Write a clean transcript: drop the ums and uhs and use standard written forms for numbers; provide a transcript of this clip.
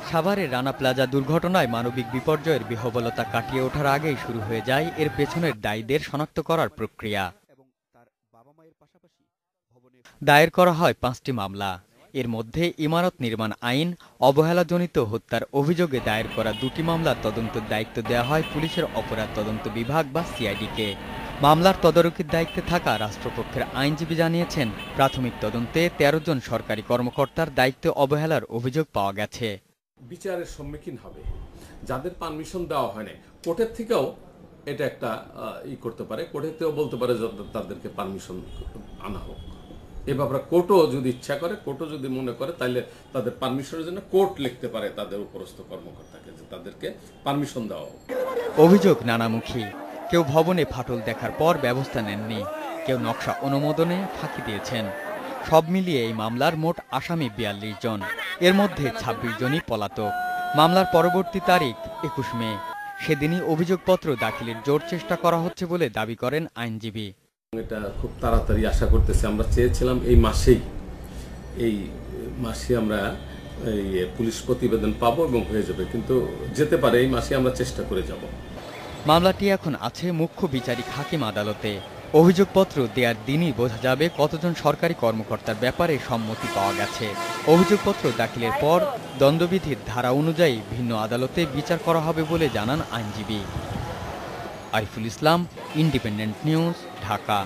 সাভারের রানা প্লাজা দুর্ঘটনায় মানবিক বিপর্যয়ের বিহ্বলতা কাটিয়ে ওঠার আগেই শুরু হয়ে যায় এর পেছনের দায়ীদের শনাক্ত করার প্রক্রিয়া। দায়ের করা হয় ৫টি মামলা। এর মধ্যে ইমারত নির্মাণ আইন, অবহেলাজনিত হত্যার অভিযোগে দায়ের করা ২টি মামলার তদন্তের দায়িত্ব দেওয়া হয় পুলিশের অপরাধ তদন্ত বিভাগ বা সিআইডিকে। মামলার তদারকির দায়িত্বে থাকা রাষ্ট্রপক্ষের আইনজীবী জানিয়েছেন, প্রাথমিক তদন্তে ১৩ জন সরকারি কর্মকর্তার দায়িত্বে অবহেলার অভিযোগ পাওয়া গেছে। বিচারের সম্মুখীন হবে যাদের পারমিশন দেওয়া হয় না, কোর্টের থেকেও এটা একটা করতে পারে, কোর্টের থেকেও বলতে পারে তাদেরকে পারমিশন আনা হোক। এ ব্যাপারে কোর্টও যদি ইচ্ছা করে, কোর্টও যদি মনে করে, তাহলে তাদের পারমিশনের জন্য কোর্ট লিখতে পারে তাদের উপরস্থ কর্মকর্তাকে যে তাদেরকে পারমিশন দেওয়া হোক। অভিযোগ নানামুখী। কেউ ভবনে ফাটল দেখার পর ব্যবস্থা নেননি, কেউ নকশা অনুমোদনে ফাঁকি দিয়েছেন। সব মিলিয়ে এই মামলার মোট আসামি ৪২ জন। এর মধ্যে ২৬ জনই পলাতক। মামলার পরবর্তী তারিখ ২১ মে। সেদিনই অভিযোগপত্র দাখিলের জোর চেষ্টা করা হচ্ছে বলে দাবি করেন আইনজীবী। এটা খুব তাড়াতাড়ি আশা করতেছি। আমরা চেয়েছিলাম এই মাসে আমরা এই পুলিশ প্রতিবেদন পাবো এবং হয়ে যাবে, কিন্তু যেতে পারে এই মাসে, আমরা চেষ্টা করে যাব। মামলাটি এখন আছে মুখ্য বিচারিক হাকিম আদালতে। অভিযোগপত্র দেওয়ার দিনই বোঝা যাবে কতজন সরকারি কর্মকর্তার ব্যাপারে সম্মতি পাওয়া গেছে। অভিযোগপত্র দাখিলের পর দণ্ডবিধির ধারা অনুযায়ী ভিন্ন আদালতে বিচার করা হবে বলে জানান আইনজীবী। Ariful Islam, independent news, Dhaka.